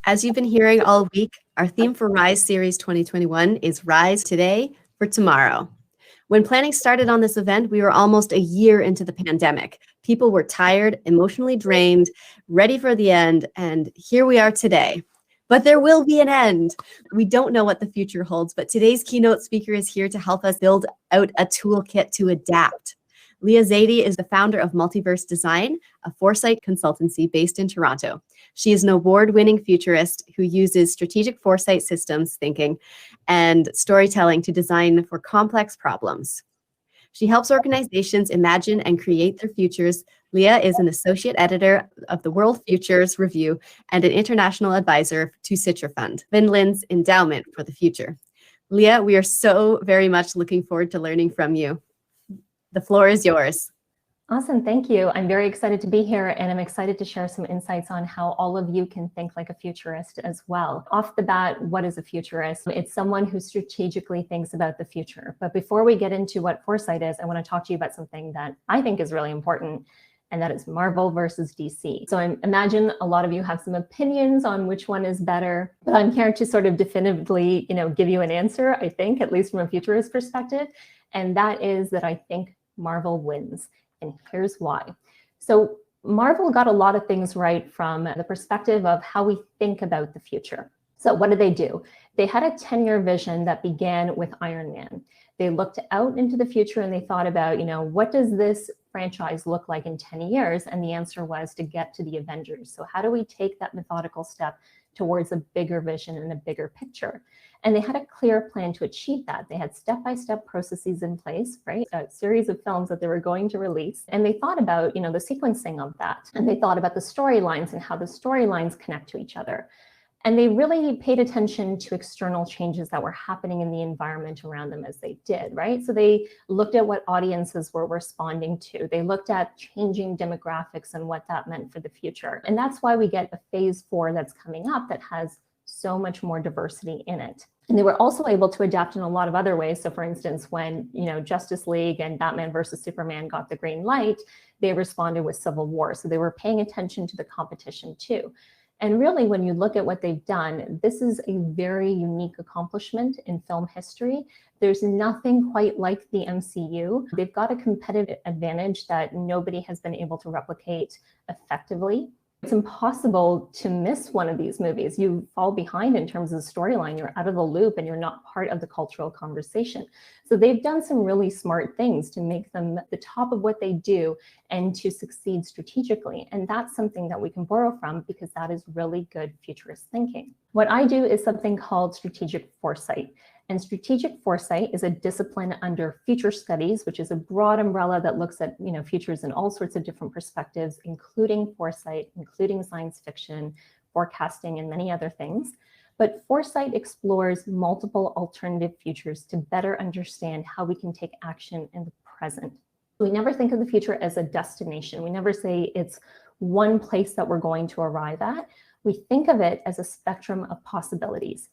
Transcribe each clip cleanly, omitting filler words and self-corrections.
As you've been hearing all week, our theme for Rise Series 2021 is Rise Today for Tomorrow. When planning started on this event, we were almost a year into the pandemic. People were tired, emotionally drained, ready for the end, and here we are today. But there will be an end. We don't know what the future holds, but today's keynote speaker is here to help us build out a toolkit to adapt. Leah Zaidi is the founder of Multiverse Design, a foresight consultancy based in Toronto. She is an award-winning futurist who uses strategic foresight systems thinking and storytelling to design for complex problems. She helps organizations imagine and create their futures. Leah is an associate editor of the World Futures Review and an international advisor to Citra Fund, Finland's endowment for the future. Leah, we are so very much looking forward to learning from you. The floor is yours. Awesome, thank you. I'm very excited to be here, and I'm excited to share some insights on how all of you can think like a futurist as well. Off the bat, what is a futurist? It's someone who strategically thinks about the future. But before we get into what foresight is, I want to talk to you about something that I think is really important, and that is Marvel versus DC. So I imagine a lot of you have some opinions on which one is better, but I'm here to sort of definitively, give you an answer, I think, at least from a futurist perspective, and that is that I think Marvel wins. And here's why. So Marvel got a lot of things right from the perspective of how we think about the future. So what did they do? They had a 10-year vision that began with Iron Man. They looked out into the future and they thought about, what does this franchise look like in 10 years? And the answer was to get to the Avengers. So how do we take that methodical step towards a bigger vision and a bigger picture? And they had a clear plan to achieve that. They had step-by-step processes in place, right? A series of films that they were going to release. And they thought about, the sequencing of that. And they thought about the storylines and how the storylines connect to each other. And they really paid attention to external changes that were happening in the environment around them as they did, right? So they looked at what audiences were responding to. They looked at changing demographics and what that meant for the future. And that's why we get a phase 4 that's coming up that has so much more diversity in it. And they were also able to adapt in a lot of other ways. So for instance, when Justice League and Batman versus Superman got the green light, they responded with Civil War. So they were paying attention to the competition too. And really, when you look at what they've done, this is a very unique accomplishment in film history. There's nothing quite like the MCU. They've got a competitive advantage that nobody has been able to replicate effectively. It's impossible to miss one of these movies. You fall behind in terms of the storyline. You're out of the loop and you're not part of the cultural conversation. So they've done some really smart things to make them the top of what they do and to succeed strategically. And that's something that we can borrow from because that is really good futurist thinking. What I do is something called strategic foresight. And strategic foresight is a discipline under future studies, which is a broad umbrella that looks at futures in all sorts of different perspectives, including foresight, including science fiction, forecasting, and many other things. But foresight explores multiple alternative futures to better understand how we can take action in the present. We never think of the future as a destination. We never say it's one place that we're going to arrive at. We think of it as a spectrum of possibilities.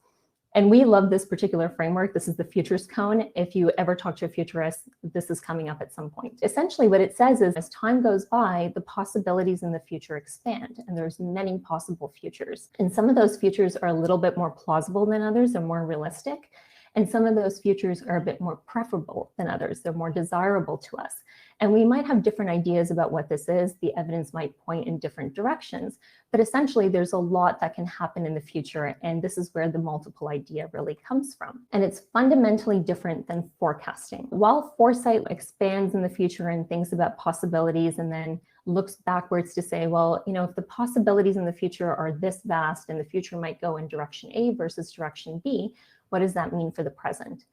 And we love this particular framework. This is the futurist cone. If you ever talk to a futurist, this is coming up at some point. Essentially, what it says is as time goes by, the possibilities in the future expand, and there's many possible futures. And some of those futures are a little bit more plausible than others, they're more realistic. And some of those futures are a bit more preferable than others. They're more desirable to us. And we might have different ideas about what this is. The evidence might point in different directions. But essentially, there's a lot that can happen in the future. And this is where the multiple idea really comes from. And it's fundamentally different than forecasting. While foresight expands in the future and thinks about possibilities and then looks backwards to say, well, if the possibilities in the future are this vast and the future might go in direction A versus direction B, what does that mean for the present?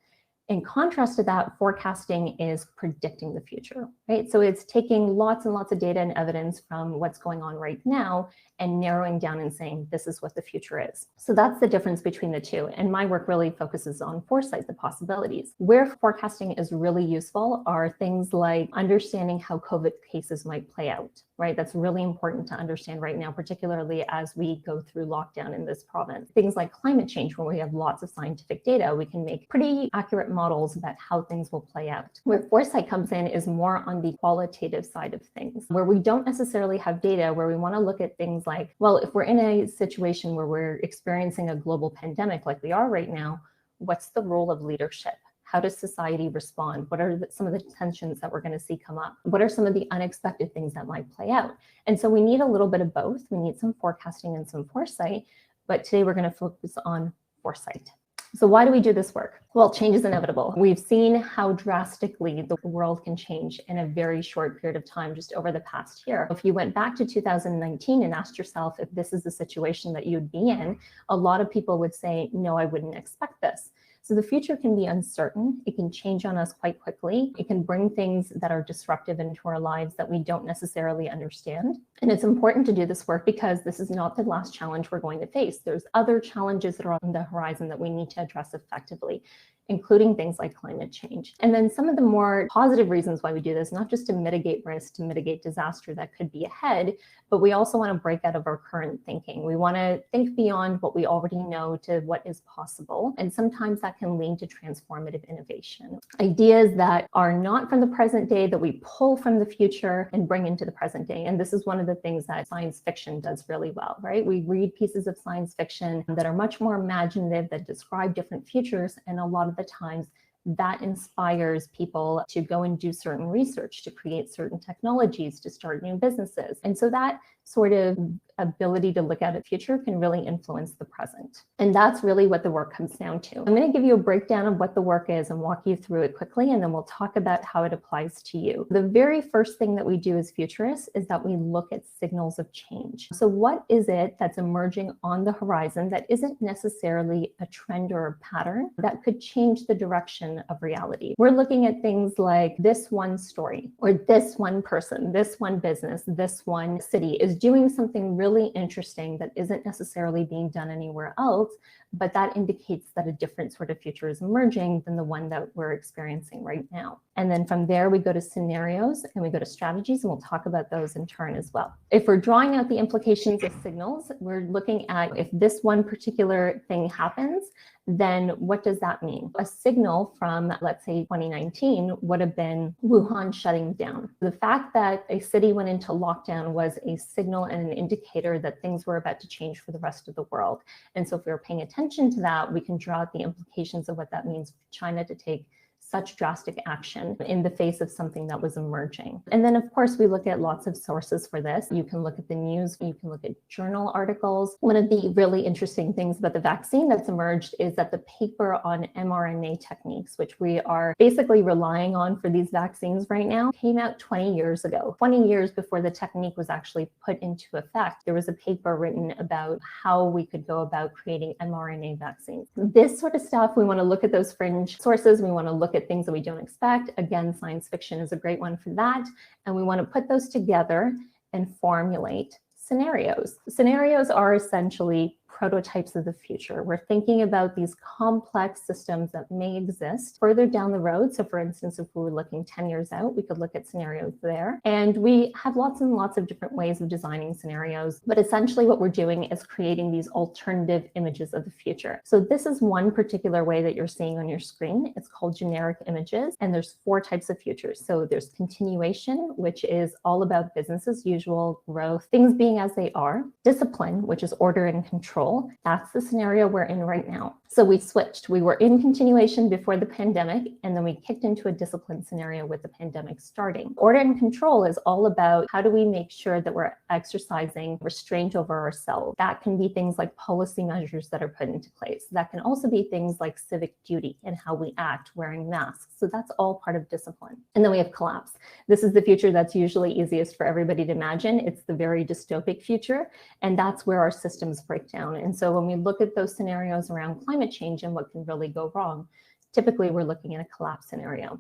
In contrast to that, forecasting is predicting the future, right? So it's taking lots and lots of data and evidence from what's going on right now and narrowing down and saying, this is what the future is. So that's the difference between the two. And my work really focuses on foresight, the possibilities. Where forecasting is really useful are things like understanding how COVID cases might play out. right? That's really important to understand right now, particularly as we go through lockdown in this province. Things like climate change, where we have lots of scientific data, we can make pretty accurate models about how things will play out. Where foresight comes in is more on the qualitative side of things, where we don't necessarily have data, where we want to look at things like, well, if we're in a situation where we're experiencing a global pandemic like we are right now, what's the role of leadership? How does society respond? What are some of the tensions that we're going to see come up? What are some of the unexpected things that might play out? And so we need a little bit of both. We need some forecasting and some foresight, but today we're going to focus on foresight. So why do we do this work? Well, change is inevitable. We've seen how drastically the world can change in a very short period of time, just over the past year. If you went back to 2019 and asked yourself if this is the situation that you'd be in, a lot of people would say, no, I wouldn't expect this. So the future can be uncertain. It can change on us quite quickly. It can bring things that are disruptive into our lives that we don't necessarily understand. And it's important to do this work because this is not the last challenge we're going to face. There's other challenges that are on the horizon that we need to address effectively, including things like climate change. And then some of the more positive reasons why we do this, not just to mitigate risk, to mitigate disaster that could be ahead, but we also want to break out of our current thinking. We want to think beyond what we already know to what is possible. And sometimes that can lead to transformative innovation. Ideas that are not from the present day that we pull from the future and bring into the present day. And this is one of the things that science fiction does really well, right? We read pieces of science fiction that are much more imaginative, that describe different futures, and a lot of the times that inspires people to go and do certain research, to create certain technologies, to start new businesses. And so that sort of ability to look at the future can really influence the present. And that's really what the work comes down to. I'm going to give you a breakdown of what the work is and walk you through it quickly, and then we'll talk about how it applies to you. The very first thing that we do as futurists is that we look at signals of change. So what is it that's emerging on the horizon that isn't necessarily a trend or a pattern that could change the direction of reality? We're looking at things like this one story, or this one person, this one business, this one city is doing something really interesting that isn't necessarily being done anywhere else, but that indicates that a different sort of future is emerging than the one that we're experiencing right now. And then from there, we go to scenarios and we go to strategies, and we'll talk about those in turn as well. If we're drawing out the implications of signals, we're looking at if this one particular thing happens, then what does that mean? A signal from, let's say, 2019 would have been Wuhan shutting down. The fact that a city went into lockdown was a signal and an indicator that things were about to change for the rest of the world. And so if we were paying attention to that, we can draw out the implications of what that means for China to take such drastic action in the face of something that was emerging. And then, of course, we look at lots of sources for this. You can look at the news, you can look at journal articles. One of the really interesting things about the vaccine that's emerged is that the paper on mRNA techniques, which we are basically relying on for these vaccines right now, came out 20 years ago. 20 years before the technique was actually put into effect, there was a paper written about how we could go about creating mRNA vaccines. This sort of stuff, we want to look at those fringe sources. We want to look at things that we don't expect. Again, science fiction is a great one for that. And we want to put those together and formulate scenarios. Scenarios are essentially prototypes of the future. We're thinking about these complex systems that may exist further down the road. So for instance, if we were looking 10 years out, we could look at scenarios there. And we have lots and lots of different ways of designing scenarios. But essentially what we're doing is creating these alternative images of the future. So this is one particular way that you're seeing on your screen. It's called generic images. And there's 4 types of futures. So there's continuation, which is all about business as usual, growth, things being as they are. Discipline, which is order and control. That's the scenario we're in right now. So we switched. We were in continuation before the pandemic, and then we kicked into a discipline scenario with the pandemic starting. Order and control is all about how do we make sure that we're exercising restraint over ourselves. That can be things like policy measures that are put into place. That can also be things like civic duty and how we act, wearing masks. So that's all part of discipline. And then we have collapse. This is the future that's usually easiest for everybody to imagine. It's the very dystopic future, and that's where our systems break down. And so when we look at those scenarios around climate change and what can really go wrong, typically we're looking at a collapse scenario.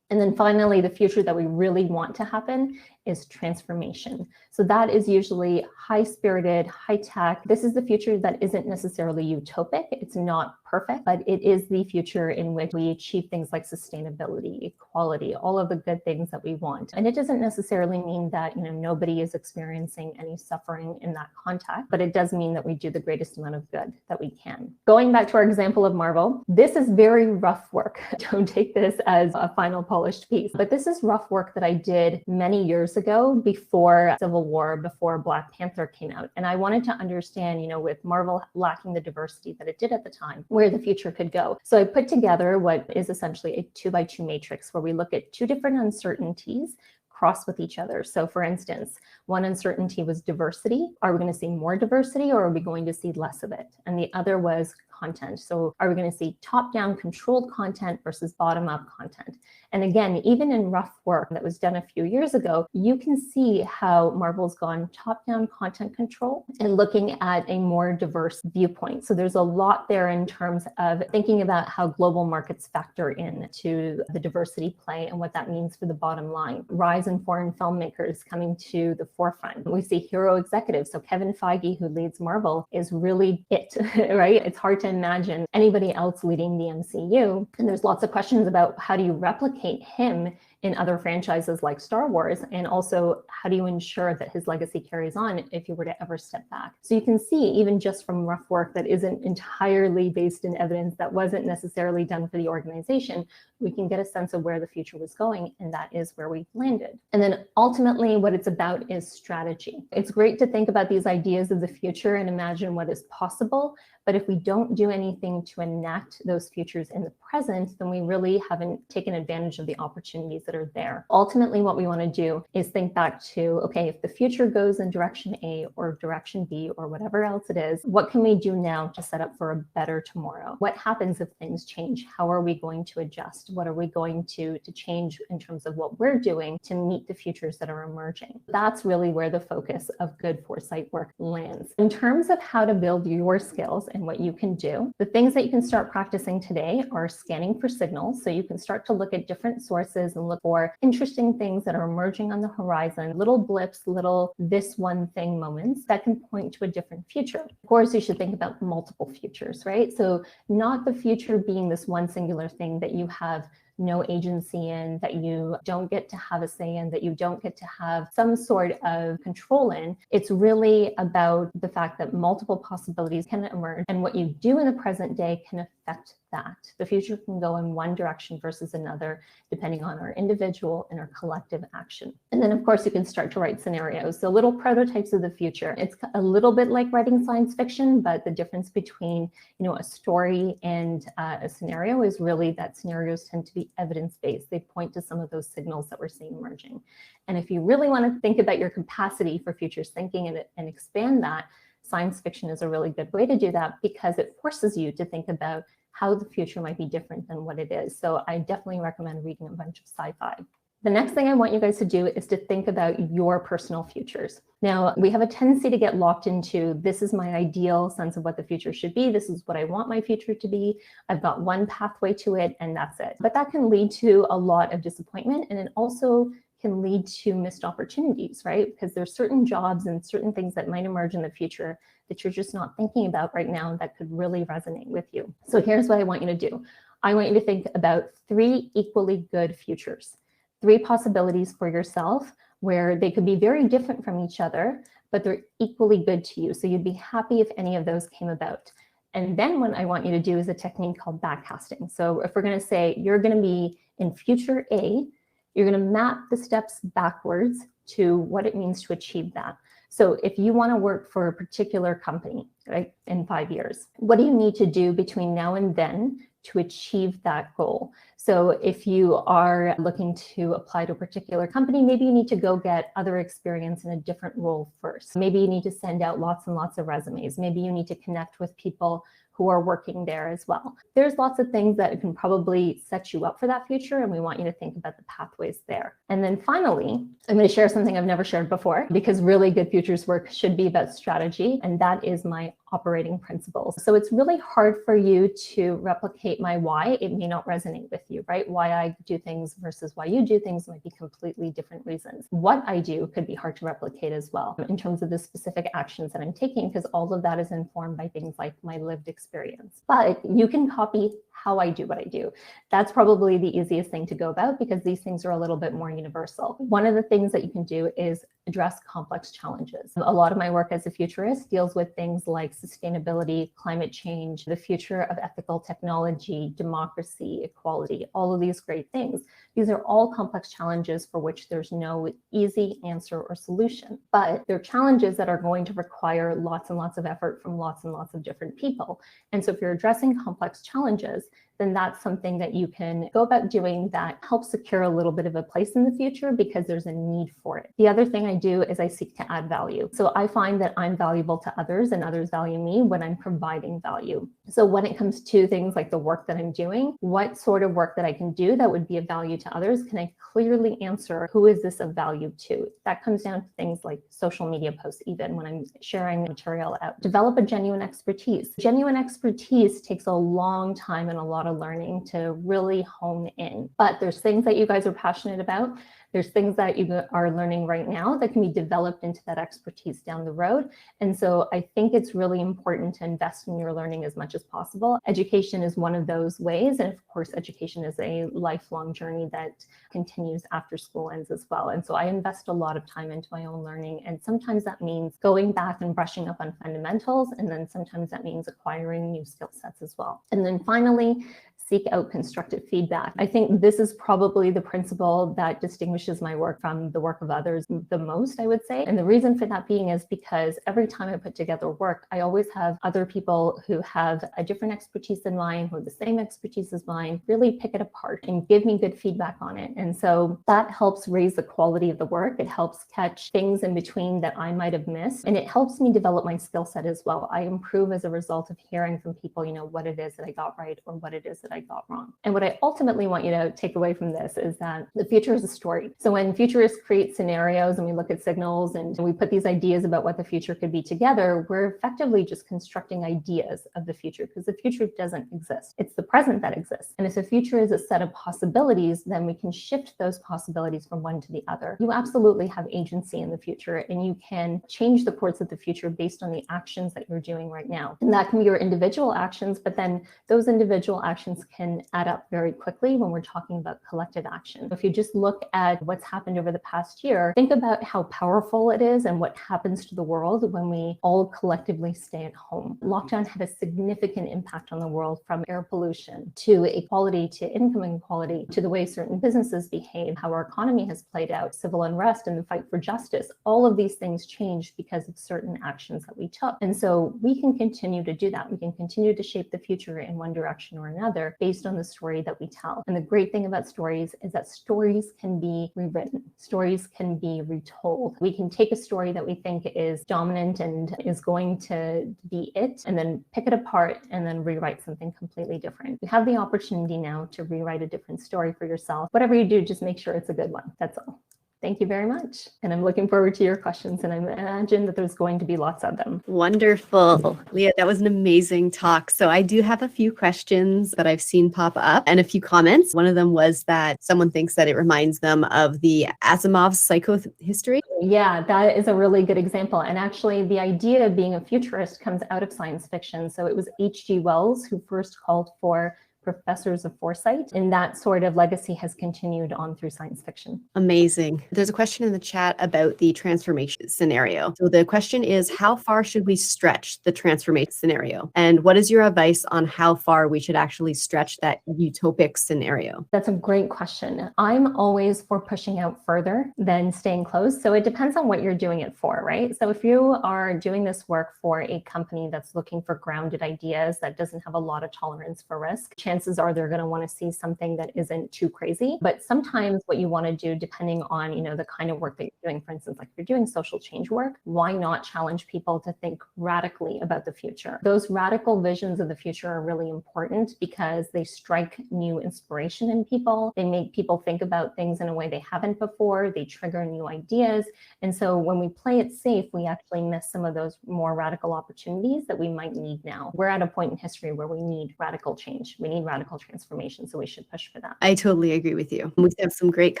And then finally, the future that we really want to happen is transformation. So that is usually high-spirited, high-tech. This is the future that isn't necessarily utopic. It's not perfect, but it is the future in which we achieve things like sustainability, equality, all of the good things that we want. And it doesn't necessarily mean that, nobody is experiencing any suffering in that context, but it does mean that we do the greatest amount of good that we can. Going back to our example of Marvel, this is very rough work. Don't take this as a final polished piece, but this is rough work that I did many years ago before Civil War, before Black Panther came out. And I wanted to understand, with Marvel lacking the diversity that it did at the time, where the future could go. So I put together what is essentially a 2x2 matrix where we look at two different uncertainties cross with each other. So for instance, one uncertainty was diversity. Are we going to see more diversity or are we going to see less of it? And the other was content. So are we going to see top-down controlled content versus bottom-up content? And again, even in rough work that was done a few years ago, you can see how Marvel's gone top-down content control and looking at a more diverse viewpoint. So there's a lot there in terms of thinking about how global markets factor in to the diversity play and what that means for the bottom line. Rise in foreign filmmakers coming to the forefront. We see hero executives. So Kevin Feige, who leads Marvel, is really it, right? It's hard to imagine anybody else leading the MCU. And there's lots of questions about how do you replicate him in other franchises like Star Wars, and also how do you ensure that his legacy carries on if you were to ever step back? So you can see, even just from rough work that isn't entirely based in evidence, that wasn't necessarily done for the organization, we can get a sense of where the future was going, and that is where we landed. And then ultimately what it's about is strategy. It's great to think about these ideas of the future and imagine what is possible, but if we don't do anything to enact those futures in the present, then we really haven't taken advantage of the opportunities that are there. Ultimately, what we want to do is think back to, okay, if the future goes in direction A or direction B or whatever else it is, what can we do now to set up for a better tomorrow? What happens if things change? How are we going to adjust? What are we going to change in terms of what we're doing to meet the futures that are emerging? That's really where the focus of good foresight work lands. In terms of how to build your skills and what you can do, the things that you can start practicing today are scanning for signals. So you can start to look at different sources and look for interesting things that are emerging on the horizon, little blips, little this one thing moments that can point to a different future. Of course, you should think about multiple futures, right? So not the future being this one singular thing that you have no agency in, that you don't get to have a say in, that you don't get to have some sort of control in. It's really about the fact that multiple possibilities can emerge, and what you do in the present day can affect that. The future can go in one direction versus another, depending on our individual and our collective action. And then, of course, you can start to write scenarios, so little prototypes of the future. It's a little bit like writing science fiction, but the difference between, a story and a scenario is really that scenarios tend to be evidence-based. They point to some of those signals that we're seeing emerging. And if you really want to think about your capacity for futures thinking and expand that, science fiction is a really good way to do that, because it forces you to think about how the future might be different than what it is. So I definitely recommend reading a bunch of sci-fi. The next thing I want you guys to do is to think about your personal futures. Now, we have a tendency to get locked into, this is my ideal sense of what the future should be. This is what I want my future to be. I've got one pathway to it, and that's it. But that can lead to a lot of disappointment, and it also can lead to missed opportunities, right? Because there's certain jobs and certain things that might emerge in the future that you're just not thinking about right now that could really resonate with you. So here's what I want you to do. I want you to think about 3 equally good futures, 3 possibilities for yourself where they could be very different from each other, but they're equally good to you. So you'd be happy if any of those came about. And then what I want you to do is a technique called backcasting. So if we're going to say you're going to be in future A, you're going to map the steps backwards to what it means to achieve that. So if you want to work for a particular company, right, in 5 years, what do you need to do between now and then to achieve that goal? So if you are looking to apply to a particular company, maybe you need to go get other experience in a different role first. Maybe you need to send out lots and lots of resumes. Maybe you need to connect with people who who are working there as well. There's lots of things that can probably set you up for that future, and we want you to think about the pathways there. And then finally, I'm going to share something I've never shared before, because really good futures work should be about strategy, and that is my operating principles. So it's really hard for you to replicate my why. It may not resonate with you, right? Why I do things versus why you do things might be completely different reasons. What I do could be hard to replicate as well in terms of the specific actions that I'm taking, because all of that is informed by things like my lived experience. But you can copy how I do what I do. That's probably the easiest thing to go about, because these things are a little bit more universal. One of the things that you can do is address complex challenges. A lot of my work as a futurist deals with things like sustainability, climate change, the future of ethical technology, democracy, equality, all of these great things. These are all complex challenges for which there's no easy answer or solution, but they're challenges that are going to require lots and lots of effort from lots and lots of different people. And so if you're addressing complex challenges, then that's something that you can go about doing that helps secure a little bit of a place in the future, because there's a need for it. The other thing I do is I seek to add value. So I find that I'm valuable to others and others value me when I'm providing value. So when it comes to things like the work that I'm doing, what sort of work that I can do that would be of value to others, can I clearly answer who is this of value to? That comes down to things like social media posts, even when I'm sharing material out. Develop a genuine expertise. Genuine expertise takes a long time and a lot of learning to really hone in. But there's things that you guys are passionate about. There's things that you are learning right now that can be developed into that expertise down the road. And so I think it's really important to invest in your learning as much as possible. Education is one of those ways. And of course, education is a lifelong journey that continues after school ends as well. And so I invest a lot of time into my own learning. And sometimes that means going back and brushing up on fundamentals. And then sometimes that means acquiring new skill sets as well. And then finally, seek out constructive feedback. I think this is probably the principle that distinguishes my work from the work of others the most, I would say. And the reason for that being is because every time I put together work, I always have other people who have a different expertise than mine, who have the same expertise as mine, really pick it apart and give me good feedback on it. And so that helps raise the quality of the work. It helps catch things in between that I might have missed. And it helps me develop my skill set as well. I improve as a result of hearing from people, what it is that I got right or what it is that I got wrong. And what I ultimately want you to take away from this is that the future is a story. So when futurists create scenarios and we look at signals and we put these ideas about what the future could be together, we're effectively just constructing ideas of the future, because the future doesn't exist. It's the present that exists. And if the future is a set of possibilities, then we can shift those possibilities from one to the other. You absolutely have agency in the future, and you can change the course of the future based on the actions that you're doing right now. And that can be your individual actions, but then those individual actions can add up very quickly when we're talking about collective action. If you just look at what's happened over the past year, think about how powerful it is and what happens to the world when we all collectively stay at home. Lockdown had a significant impact on the world, from air pollution to equality, to income inequality, to the way certain businesses behave, how our economy has played out, civil unrest and the fight for justice. All of these things changed because of certain actions that we took. And so we can continue to do that. We can continue to shape the future in one direction or another based on the story that we tell. And the great thing about stories is that stories can be rewritten. Stories can be retold. We can take a story that we think is dominant and is going to be it, and then pick it apart and then rewrite something completely different. You have the opportunity now to rewrite a different story for yourself. Whatever you do, just make sure it's a good one. That's all. Thank you very much. And I'm looking forward to your questions, and I imagine that there's going to be lots of them. Wonderful. Leah, that was an amazing talk. So I do have a few questions that I've seen pop up and a few comments. One of them was that someone thinks that it reminds them of the Asimov's psychohistory. Yeah, that is a really good example. And actually, the idea of being a futurist comes out of science fiction. So it was H.G. Wells who first called for professors of foresight, and that sort of legacy has continued on through science fiction. Amazing. There's a question in the chat about the transformation scenario. So the question is, how far should we stretch the transformation scenario? And what is your advice on how far we should actually stretch that utopic scenario? That's a great question. I'm always for pushing out further than staying close. So it depends on what you're doing it for, right? So if you are doing this work for a company that's looking for grounded ideas, that doesn't have a lot of tolerance for risk, chances are they're going to want to see something that isn't too crazy. But sometimes what you want to do, depending on, the kind of work that you're doing, for instance, like if you're doing social change work, why not challenge people to think radically about the future? Those radical visions of the future are really important because they strike new inspiration in people. They make people think about things in a way they haven't before. They trigger new ideas. And so when we play it safe, we actually miss some of those more radical opportunities that we might need now. We're at a point in history where we need radical change. We need radical transformation. So we should push for that. I totally agree with you. We have some great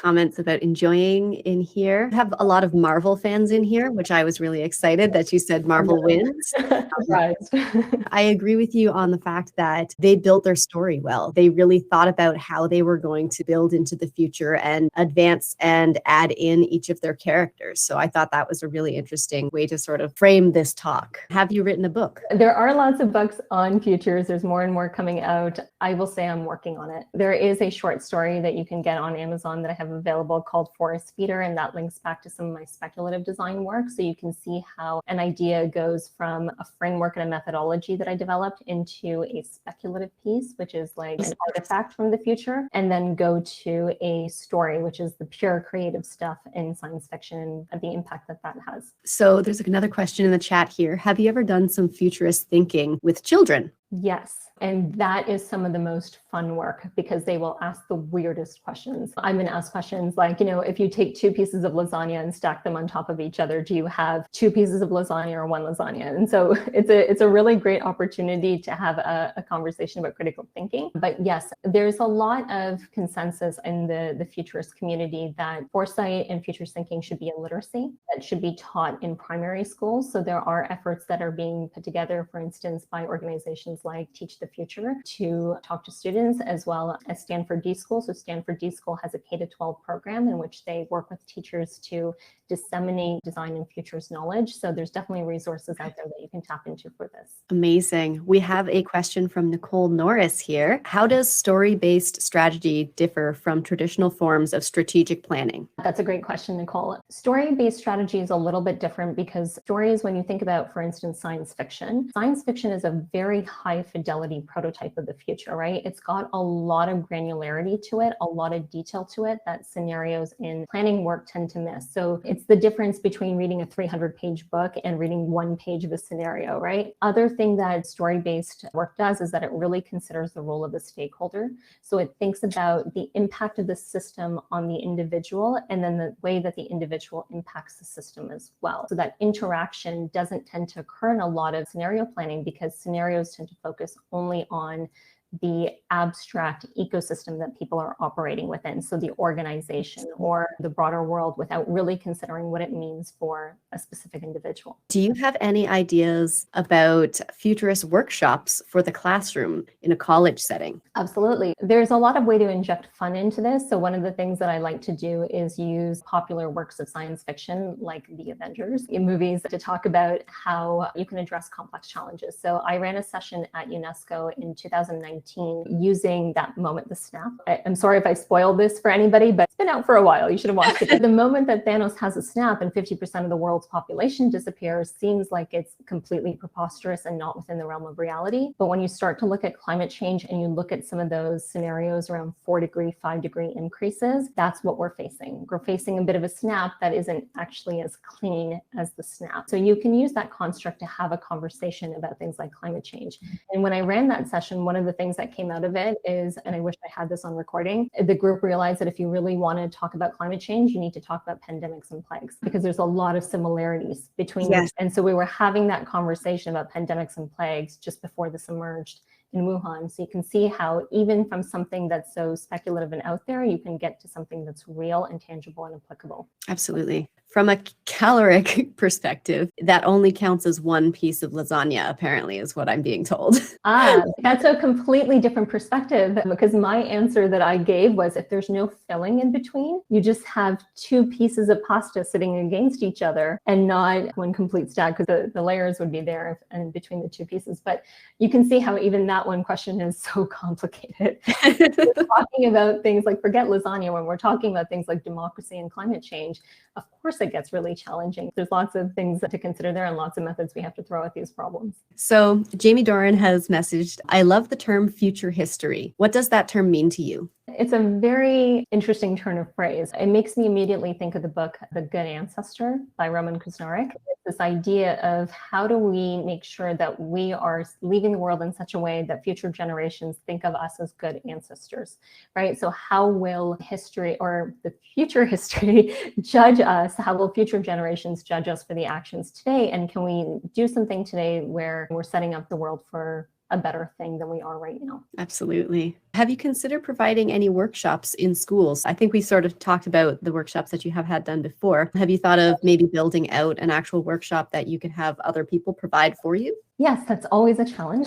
comments about enjoying in here. We have a lot of Marvel fans in here, which I was really excited that you said Marvel wins. Surprised. I agree with you on the fact that they built their story well. They really thought about how they were going to build into the future and advance and add in each of their characters. So I thought that was a really interesting way to sort of frame this talk. Have you written a book? There are lots of books on futures. There's more and more coming out. I will say I'm working on it. There is a short story that you can get on Amazon that I have available called Forest Feeder, and that links back to some of my speculative design work. So you can see how an idea goes from a framework and a methodology that I developed into a speculative piece, which is like an artifact from the future, and then go to a story, which is the pure creative stuff in science fiction and the impact that that has. So there's another question in the chat here. Have you ever done some futurist thinking with children? Yes. And that is some of the most fun work because they will ask the weirdest questions. I'm going to ask questions like, if you take 2 pieces of lasagna and stack them on top of each other, do you have 2 pieces of lasagna or 1 lasagna? And so it's a really great opportunity to have a conversation about critical thinking. But yes, there's a lot of consensus in the futurist community that foresight and futurist thinking should be a literacy that should be taught in primary schools. So there are efforts that are being put together, for instance, by organizations like Teach the Future to talk to students, as well as Stanford D School. So Stanford D School has a K-12 program in which they work with teachers to disseminate design and futures knowledge. So there's definitely resources out there that you can tap into for this. Amazing. We have a question from Nicole Norris here. How does story-based strategy differ from traditional forms of strategic planning? That's a great question, Nicole. Story-based strategy is a little bit different because stories, when you think about, for instance, science fiction is a very high fidelity prototype of the future, right? It's got a lot of granularity to it, a lot of detail to it that scenarios in planning work tend to miss. So it's the difference between reading a 300-page book and reading 1 page of a scenario, right? Other thing that story-based work does is that it really considers the role of the stakeholder. So it thinks about the impact of the system on the individual and then the way that the individual impacts the system as well. So that interaction doesn't tend to occur in a lot of scenario planning because scenarios tend to focus only on the abstract ecosystem that people are operating within. So the organization or the broader world without really considering what it means for a specific individual. Do you have any ideas about futurist workshops for the classroom in a college setting? Absolutely. There's a lot of way to inject fun into this. So one of the things that I like to do is use popular works of science fiction like the Avengers in movies to talk about how you can address complex challenges. So I ran a session at UNESCO in 2019 using that moment, the snap. I'm sorry if I spoiled this for anybody, but it's been out for a while. You should have watched it. The moment that Thanos has a snap and 50% of the world's population disappears seems like it's completely preposterous and not within the realm of reality. But when you start to look at climate change and you look at some of those scenarios around 4-degree, 5-degree increases, that's what we're facing. We're facing a bit of a snap that isn't actually as clean as the snap. So you can use that construct to have a conversation about things like climate change. And when I ran that session, one of the things that came out of it is, and I wish I had this on recording, the group realized that if you really want to talk about climate change, you need to talk about pandemics and plagues because there's a lot of similarities between them. And so we were having that conversation about pandemics and plagues just before this emerged in Wuhan. So you can see how even from something that's so speculative and out there, you can get to something that's real and tangible and applicable. Absolutely. From a caloric perspective, that only counts as 1 piece of lasagna, apparently, is what I'm being told. That's a completely different perspective because my answer that I gave was if there's no filling in between, you just have 2 pieces of pasta sitting against each other and not one complete stack because the layers would be there and between the 2 pieces. But you can see how even that that one question is so complicated. We're talking about things like, forget lasagna, when we're talking about things like democracy and climate change, of course it gets really challenging. There's lots of things to consider there and lots of methods we have to throw at these problems. So Jamie Doran has messaged, I love the term future history. What does that term mean to you? It's a very interesting turn of phrase. It makes me immediately think of the book, The Good Ancestor by Roman Kusnarek. It's this idea of how do we make sure that we are leaving the world in such a way that future generations think of us as good ancestors, right? So how will history or the future history judge us? How will future generations judge us for the actions today? And can we do something today where we're setting up the world for a better thing than we are right now? Absolutely. Have you considered providing any workshops in schools? I think we sort of talked about the workshops that you have had done before. Have you thought of maybe building out an actual workshop that you can have other people provide for you? Yes, that's always a challenge.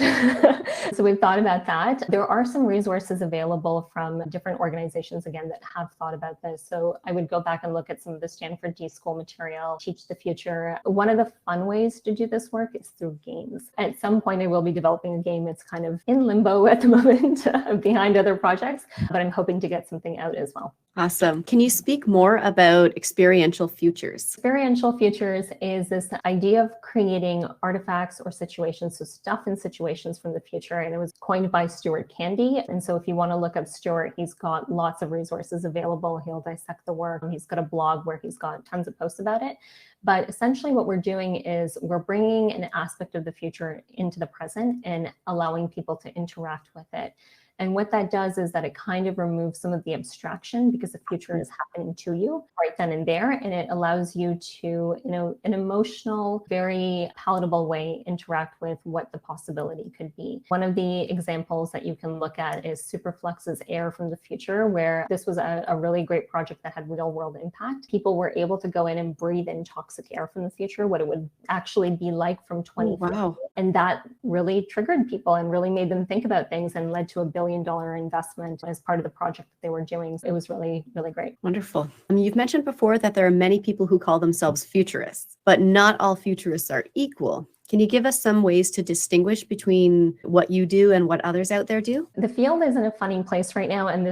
So we've thought about that. There are some resources available from different organizations, again, that have thought about this. So I would go back and look at some of the Stanford D School material, Teach the Future. One of the fun ways to do this work is through games. At some point, I will be developing a game. It's kind of in limbo at the moment behind other projects, but I'm hoping to get something out as well. Awesome. Can you speak more about experiential futures? Experiential futures is this idea of creating artifacts or situations, so stuff and situations from the future. And it was coined by Stuart Candy. And so if you want to look up Stuart, he's got lots of resources available. He'll dissect the work. He's got a blog where he's got tons of posts about it. But essentially what we're doing is we're bringing an aspect of the future into the present and allowing people to interact with it. And what that does is that it kind of removes some of the abstraction because the future is happening to you right then and there. And it allows you to, an emotional, very palatable way interact with what the possibility could be. One of the examples that you can look at is Superflux's Air from the Future, where this was a really great project that had real world impact. People were able to go in and breathe in toxic air from the future, what it would actually be like from 2050. Wow. And that really triggered people and really made them think about things and led to a $1 billion investment as part of the project that they were doing. It was really, really great. Wonderful. You've mentioned before that there are many people who call themselves futurists, but not all futurists are equal. Can you give us some ways to distinguish between what you do and what others out there do? The field is in a funny place right now, and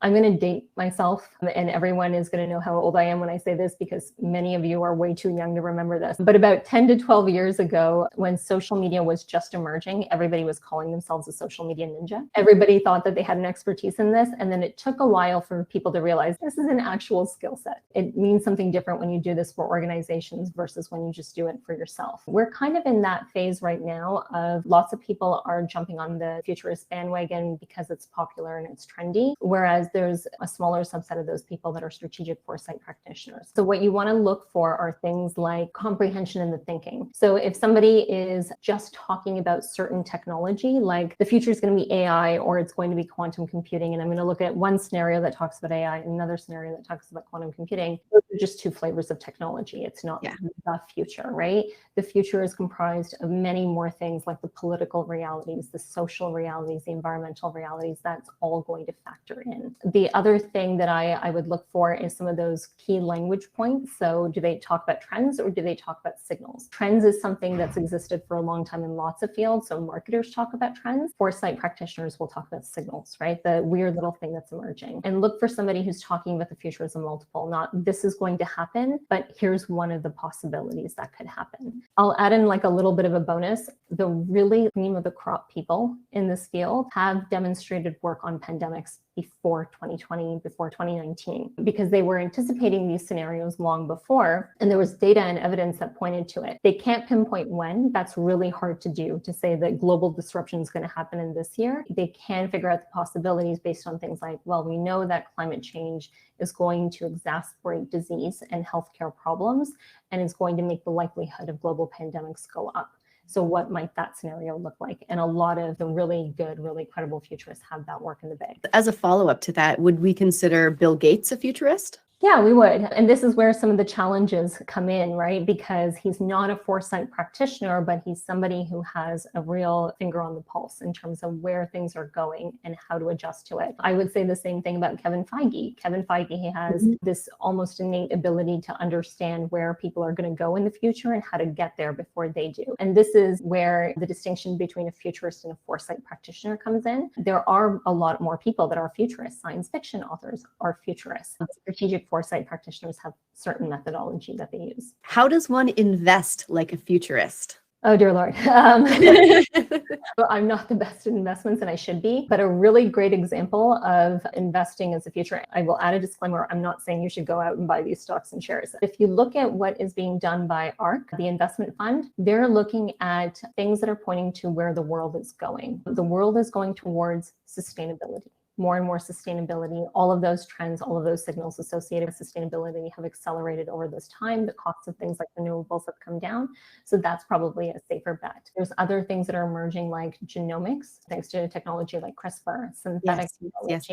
I'm going to date myself, and everyone is going to know how old I am when I say this because many of you are way too young to remember this. But about 10 to 12 years ago, when social media was just emerging, everybody was calling themselves a social media ninja. Everybody thought that they had an expertise in this. And then it took a while for people to realize this is an actual skill set. It means something different when you do this for organizations versus when you just do it for yourself. We're kind of in that phase right now of lots of people are jumping on the futurist bandwagon because it's popular and it's trendy, whereas there's a smaller subset of those people that are strategic foresight practitioners. So what you want to look for are things like comprehension in the thinking. So if somebody is just talking about certain technology, like the future is going to be AI or it's going to be quantum computing, and I'm going to look at one scenario that talks about AI and another scenario that talks about quantum computing, those are just two flavors of technology. It's not the future, right? The future is comprised of many more things like the political realities, the social realities, the environmental realities. That's all going to factor in. The other thing that I would look for is some of those key language points. So do they talk about trends or do they talk about signals? Trends is something that's existed for a long time in lots of fields. So marketers talk about trends. Foresight practitioners will talk about signals, right? The weird little thing that's emerging. And look for somebody who's talking about the future as a multiple, not this is going to happen, but here's one of the possibilities that could happen. I'll add in like a little bit of a bonus. The really cream of the crop people in this field have demonstrated work on pandemics before 2020, before 2019, because they were anticipating these scenarios long before, and there was data and evidence that pointed to it. They can't pinpoint when. That's really hard to do, to say that global disruption is going to happen in this year. They can figure out the possibilities based on things like, well, we know that climate change is going to exacerbate disease and healthcare problems, and is going to make the likelihood of global pandemics go up. So what might that scenario look like? And a lot of the really good, really credible futurists have that work in the bag. As a follow-up to that, would we consider Bill Gates a futurist? Yeah, we would. And this is where some of the challenges come in, right? Because he's not a foresight practitioner, but he's somebody who has a real finger on the pulse in terms of where things are going and how to adjust to it. I would say the same thing about Kevin Feige. Kevin Feige, he has this almost innate ability to understand where people are going to go in the future and how to get there before they do. And this is where the distinction between a futurist and a foresight practitioner comes in. There are a lot more people that are futurists. Science fiction authors are futurists. Strategic foresight practitioners have certain methodology that they use. How does one invest like a futurist? Oh, dear Lord. I'm not the best in investments, and I should be, but a really great example of investing as a future. I will add a disclaimer. I'm not saying you should go out and buy these stocks and shares. If you look at what is being done by ARK, the investment fund, they're looking at things that are pointing to where the world is going. The world is going towards sustainability. More and more sustainability, all of those trends, all of those signals associated with sustainability have accelerated over this time. The costs of things like renewables have come down. So that's probably a safer bet. There's other things that are emerging like genomics, thanks to technology like CRISPR, synthetic Yes.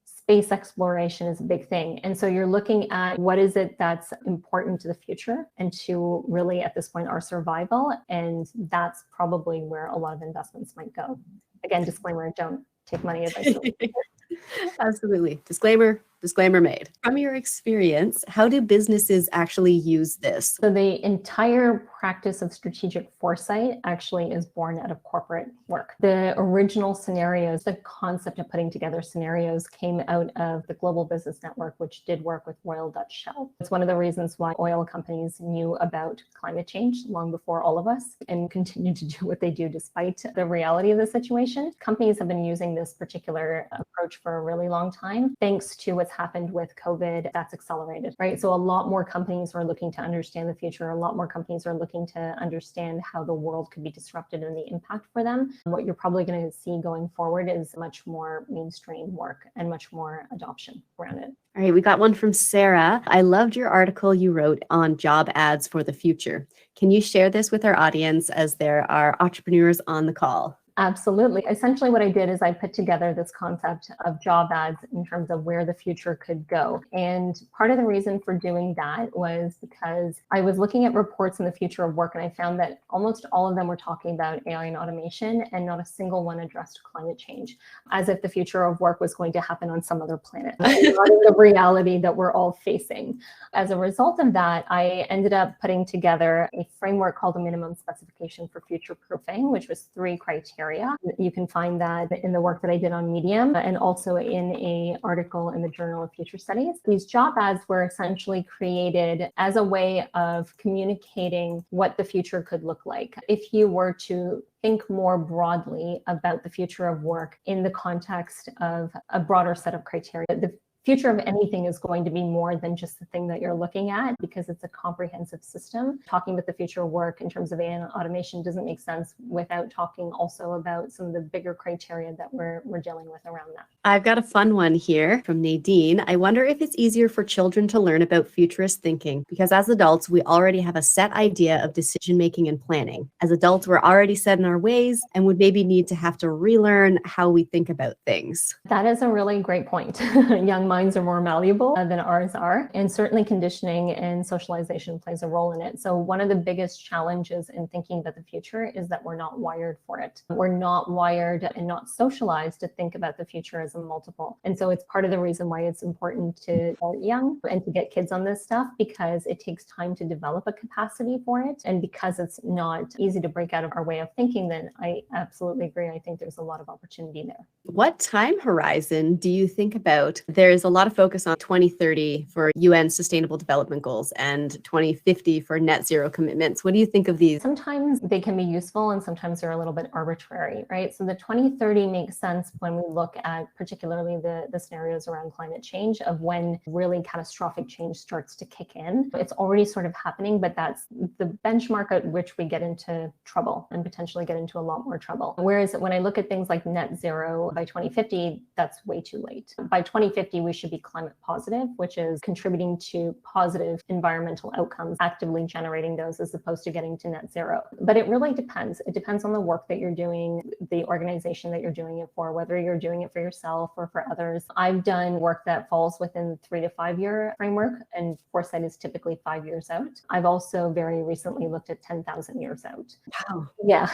Space exploration is a big thing. And so you're looking at what is it that's important to the future and to really, at this point, our survival. And that's probably where a lot of investments might go. Again, disclaimer, don't take money advice. Absolutely. Disclaimer made. From your experience, how do businesses actually use this? So the entire practice of strategic foresight actually is born out of corporate work. The original scenarios, the concept of putting together scenarios came out of the Global Business Network, which did work with Royal Dutch Shell. It's one of the reasons why oil companies knew about climate change long before all of us and continue to do what they do despite the reality of the situation. Companies have been using this particular approach for a really long time. Thanks to what's happened with COVID, that's accelerated, right? So a lot more companies are looking to understand the future. A lot more companies are looking to understand how the world could be disrupted and the impact for them. What you're probably going to see going forward is much more mainstream work and much more adoption around it. All right, we got one from Sarah. I loved your article you wrote on job ads for the future. Can you share this with our audience as there are entrepreneurs on the call? Absolutely. Essentially, what I did is I put together this concept of job ads in terms of where the future could go. And part of the reason for doing that was because I was looking at reports in the future of work, and I found that almost all of them were talking about AI and automation, and not a single one addressed climate change, as if the future of work was going to happen on some other planet, not in the reality that we're all facing. As a result of that, I ended up putting together a framework called a minimum specification for future proofing, which was 3 criteria. You can find that in the work that I did on Medium and also in an article in the Journal of Future Studies. These job ads were essentially created as a way of communicating what the future could look like. If you were to think more broadly about the future of work in the context of a broader set of criteria, the future of anything is going to be more than just the thing that you're looking at, because it's a comprehensive system. Talking about the future of work in terms of AI and automation doesn't make sense without talking also about some of the bigger criteria that we're dealing with around that. I've got a fun one here from Nadine. I wonder if it's easier for children to learn about futurist thinking, because as adults, we already have a set idea of decision making and planning. As adults, we're already set in our ways and would maybe need to have to relearn how we think about things. That is a really great point. Young minds are more malleable than ours are, and certainly conditioning and socialization plays a role in it. So one of the biggest challenges in thinking about the future is that we're not wired for it. We're not wired and not socialized to think about the future as a multiple. And so it's part of the reason why it's important to start young and to get kids on this stuff, because it takes time to develop a capacity for it. And because it's not easy to break out of our way of thinking, then I absolutely agree. I think there's a lot of opportunity there. What time horizon do you think about? There's a lot of focus on 2030 for UN Sustainable Development Goals and 2050 for net zero commitments. What do you think of these? Sometimes they can be useful and sometimes they're a little bit arbitrary, right? So the 2030 makes sense when we look at particularly the scenarios around climate change of when really catastrophic change starts to kick in. It's already sort of happening, but that's the benchmark at which we get into trouble and potentially get into a lot more trouble. Whereas when I look at things like net zero by 2050, that's way too late. By 2050, we we should be climate positive, which is contributing to positive environmental outcomes, actively generating those as opposed to getting to net zero. But it really depends. It depends on the work that you're doing, the organization that you're doing it for, whether you're doing it for yourself or for others. I've done work that falls within 3 to 5 year framework, and foresight is typically 5 years out. I've also very recently looked at 10,000 years out. Wow. Yeah.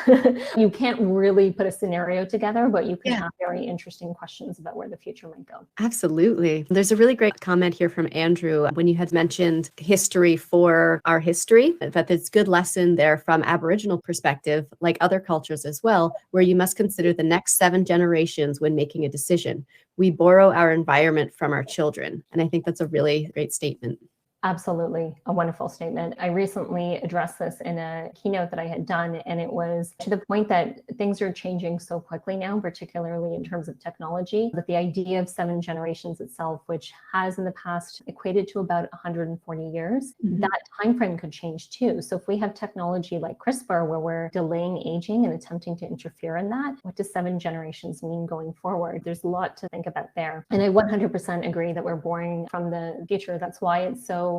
You can't really put a scenario together, but you can Yeah. have very interesting questions about where the future might go. Absolutely. There's a really great comment here from Andrew when you had mentioned history for our history, that there's good lesson there from Aboriginal perspective, like other cultures as well, where you must consider the next 7 generations when making a decision. We borrow our environment from our children. And I think that's a really great statement. Absolutely. A wonderful statement. I recently addressed this in a keynote that I had done, and it was to the point that things are changing so quickly now, particularly in terms of technology, that the idea of 7 generations itself, which has in the past equated to about 140 years, that time frame could change too. So if we have technology like CRISPR, where we're delaying aging and attempting to interfere in that, what does 7 generations mean going forward? There's a lot to think about there. And I 100% agree that we're borrowing from the future. That's why it's so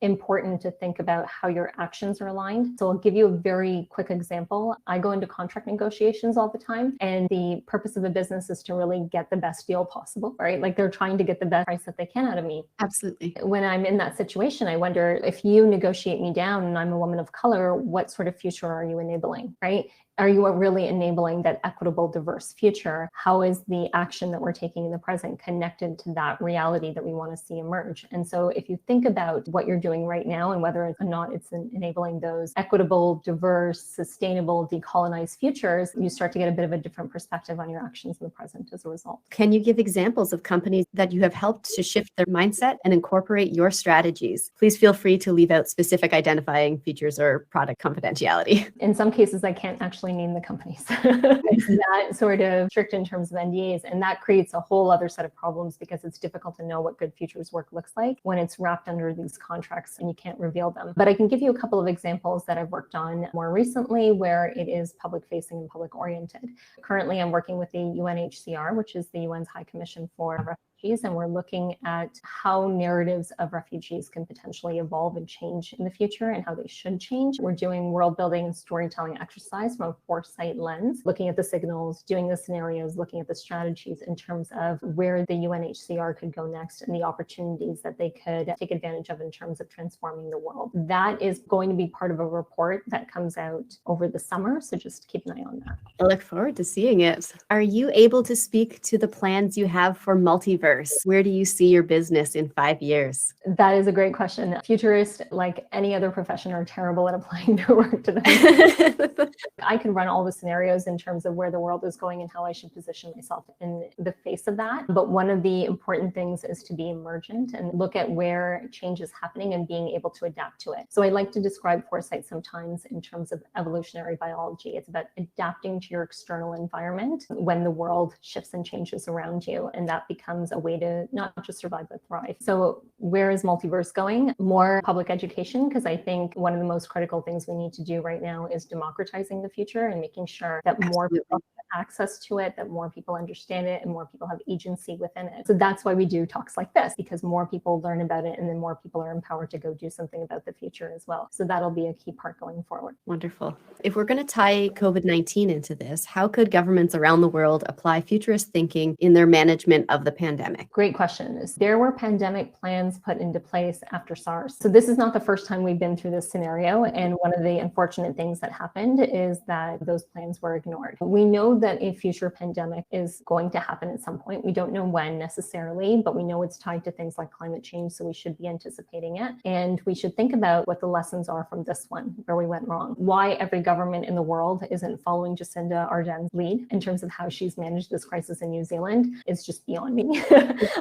important to think about how your actions are aligned. So I'll give you a very quick example. I go into contract negotiations all the time, and the purpose of a business is to really get the best deal possible, right? Like they're trying to get the best price that they can out of me. Absolutely. When I'm in that situation, I wonder, if you negotiate me down and I'm a woman of color, what sort of future are you enabling, right? Are you really enabling that equitable, diverse future? How is the action that we're taking in the present connected to that reality that we want to see emerge? And so if you think about what you're doing right now and whether or not it's enabling those equitable, diverse, sustainable, decolonized futures, you start to get a bit of a different perspective on your actions in the present as a result. Can you give examples of companies that you have helped to shift their mindset and incorporate your strategies? Please feel free to leave out specific identifying features or product confidentiality. In some cases, I can't actually name the companies. It's that sort of strict in terms of NDAs. And that creates a whole other set of problems because it's difficult to know what good futures work looks like when it's wrapped under these contracts and you can't reveal them. But I can give you a couple of examples that I've worked on more recently where it is public facing and public oriented. Currently, I'm working with the UNHCR, which is the UN's High Commission for Refugees, and we're looking at how narratives of refugees can potentially evolve and change in the future and how they should change. We're doing world building and storytelling exercise from a foresight lens, looking at the signals, doing the scenarios, looking at the strategies in terms of where the UNHCR could go next and the opportunities that they could take advantage of in terms of transforming the world. That is going to be part of a report that comes out over the summer, so just keep an eye on that. I look forward to seeing it. Are you able to speak to the plans you have for multiverse? Where do you see your business in 5 years? That is a great question. Futurists, like any other profession, are terrible at applying their work to them. I can run all the scenarios in terms of where the world is going and how I should position myself in the face of that. But one of the important things is to be emergent and look at where change is happening and being able to adapt to it. So I like to describe foresight sometimes in terms of evolutionary biology. It's about adapting to your external environment when the world shifts and changes around you. And that becomes a way to not just survive, but thrive. So where is multiverse going? More public education, because I think one of the most critical things we need to do right now is democratizing the future and making sure that more people have access to it, that more people understand it, and more people have agency within it. So that's why we do talks like this, because more people learn about it and then more people are empowered to go do something about the future as well. So that'll be a key part going forward. Wonderful. If we're going to tie COVID-19 into this, how could governments around the world apply futurist thinking in their management of the pandemic? Great question. There were pandemic plans put into place after SARS. So this is not the first time we've been through this scenario. And one of the unfortunate things that happened is that those plans were ignored. We know that a future pandemic is going to happen at some point. We don't know when necessarily, but we know it's tied to things like climate change. So we should be anticipating it. And we should think about what the lessons are from this one, where we went wrong. Why every government in the world isn't following Jacinda Ardern's lead in terms of how she's managed this crisis in New Zealand is just beyond me.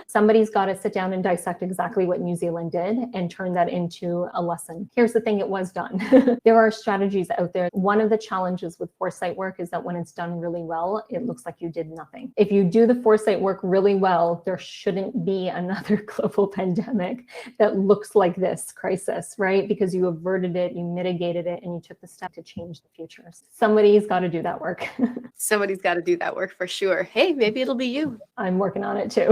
Somebody's got to sit down and dissect exactly what New Zealand did and turn that into a lesson. Here's the thing, it was done. There are strategies out there. One of the challenges with foresight work is that when it's done really well, it looks like you did nothing. If you do the foresight work really well, there shouldn't be another global pandemic that looks like this crisis, right? Because you averted it, you mitigated it, and you took the step to change the future. Somebody's got to do that work. Somebody's got to do that work for sure. Hey, maybe it'll be you. I'm working on it too.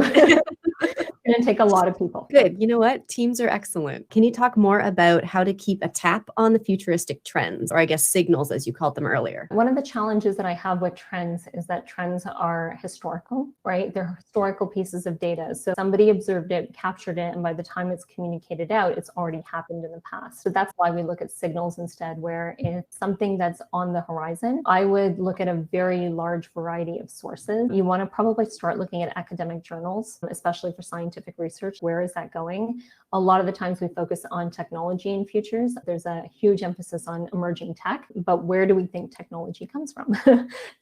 going to take a lot of people. Good. You know what? Teams are excellent. Can you talk more about how to keep a tap on the futuristic trends, or I guess signals, as you called them earlier? One of the challenges that I have with trends is that trends are historical, right? They're historical pieces of data. So somebody observed it, captured it, and by the time it's communicated out, it's already happened in the past. So that's why we look at signals instead, where it's something that's on the horizon. I would look at a very large variety of sources. You want to probably start looking at academic journals, especially for scientific research. Where is that going? A lot of the times we focus on technology in futures. There's a huge emphasis on emerging tech, but where do we think technology comes from?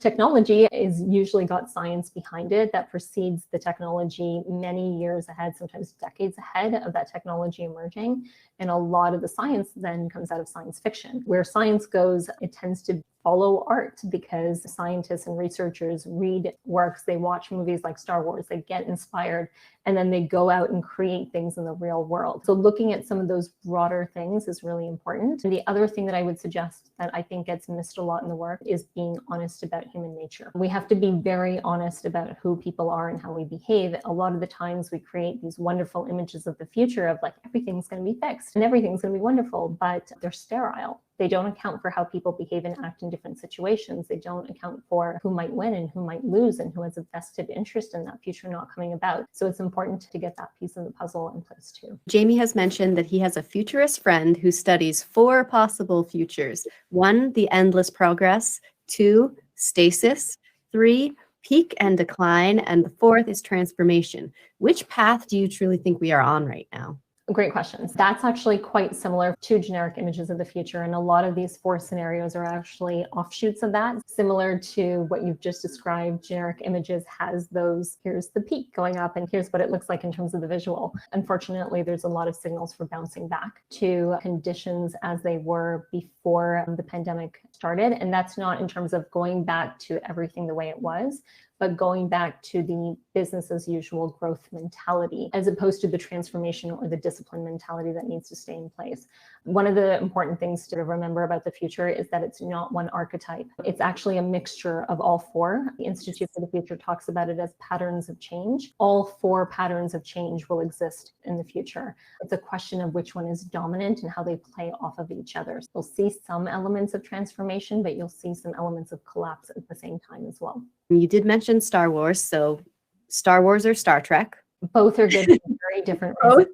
Technology is usually got science behind it that precedes the technology many years ahead, sometimes decades ahead of that technology emerging. And a lot of the science then comes out of science fiction. Where science goes, it tends to follow art because scientists and researchers read works, they watch movies like Star Wars, they get inspired, and then they go out and create things in the real world. So looking at some of those broader things is really important. And the other thing that I would suggest that I think gets missed a lot in the work is being honest about human nature. We have to be very honest about who people are and how we behave. A lot of the times we create these wonderful images of the future of like everything's going to be fixed and everything's going to be wonderful, but they're sterile. They don't account for how people behave and act in different situations. They don't account for who might win and who might lose and who has a vested interest in that future not coming about. So it's important to get that piece of the puzzle in place too. Jamie has mentioned that he has a futurist friend who studies 4 possible futures. 1, the endless progress. 2, stasis. 3, peak and decline. And the 4th is transformation. Which path do you truly think we are on right now? Great questions. That's actually quite similar to generic images of the future. And a lot of these 4 scenarios are actually offshoots of that. Similar to what you've just described, generic images has those, here's the peak going up and here's what it looks like in terms of the visual. Unfortunately, there's a lot of signals for bouncing back to conditions as they were before the pandemic started. And that's not in terms of going back to everything the way it was, but going back to the business as usual growth mentality, as opposed to the transformation or the discipline mentality that needs to stay in place. One of the important things to remember about the future is that it's not one archetype. It's actually a mixture of all 4. The Institute for the Future talks about it as patterns of change. All 4 patterns of change will exist in the future. It's a question of which one is dominant and how they play off of each other. So you'll see some elements of transformation, but you'll see some elements of collapse at the same time as well. You did mention Star Wars, so Star Wars or Star Trek? Both are good for very different reasons.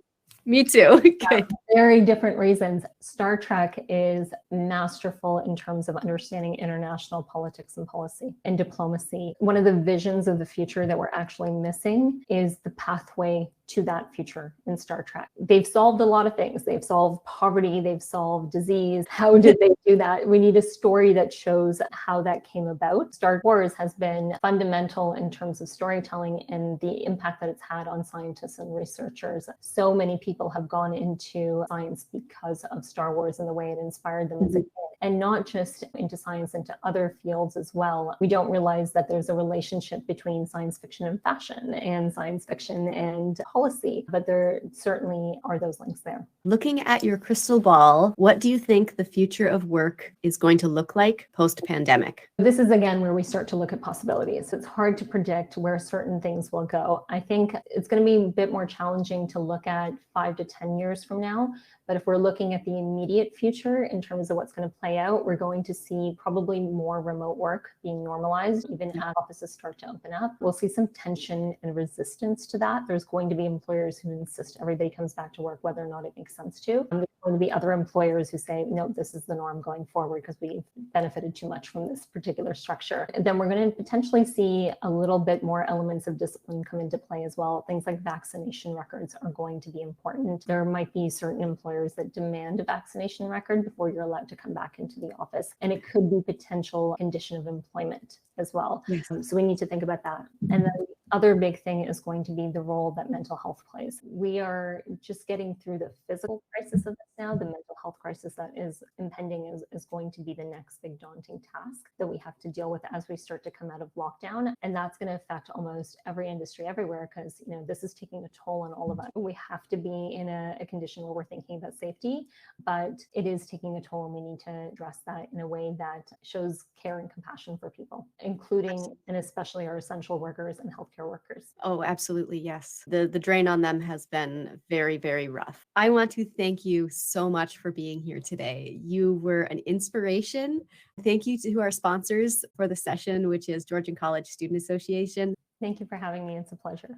Me too. Okay. Very different reasons. Star Trek is masterful in terms of understanding international politics and policy and diplomacy. One of the visions of the future that we're actually missing is the pathway to that future in Star Trek. They've solved a lot of things. They've solved poverty, they've solved disease. How did they do that? We need a story that shows how that came about. Star Wars has been fundamental in terms of storytelling and the impact that it's had on scientists and researchers. So many people have gone into science because of Star Wars and the way it inspired them as a kid. And not just into science, into other fields as well. We don't realize that there's a relationship between science fiction and fashion and science fiction and policy, but there certainly are those links there. Looking at your crystal ball, what do you think the future of work is going to look like post-pandemic? This is again where we start to look at possibilities. It's hard to predict where certain things will go. I think it's going to be a bit more challenging to look at 5 to 10 years from now. But if we're looking at the immediate future in terms of what's going to play out, we're going to see probably more remote work being normalized, even as offices start to open up. We'll see some tension and resistance to that. There's going to be employers who insist everybody comes back to work, whether or not it makes sense to. And there's going to be other employers who say, no, this is the norm going forward because we've benefited too much from this particular structure. And then we're going to potentially see a little bit more elements of discipline come into play as well. Things like vaccination records are going to be important. There might be certain employers that demand a vaccination record before you're allowed to come back into the office. And it could be potential condition of employment as well. Yes. So we need to think about that. And then the other big thing is going to be the role that mental health plays. We are just getting through the physical crisis of this now. The mental health crisis that is impending is going to be the next big daunting task that we have to deal with as we start to come out of lockdown. And that's going to affect almost every industry everywhere because, this is taking a toll on all of us. We have to be in a condition where we're thinking about safety, but it is taking a toll and we need to address that in a way that shows care and compassion for people, including and especially our essential workers and healthcare healthcare workers. Oh, absolutely. Yes. The drain on them has been very, very rough. I want to thank you so much for being here today. You were an inspiration. Thank you to our sponsors for the session, which is Georgian College Student Association. Thank you for having me. It's a pleasure.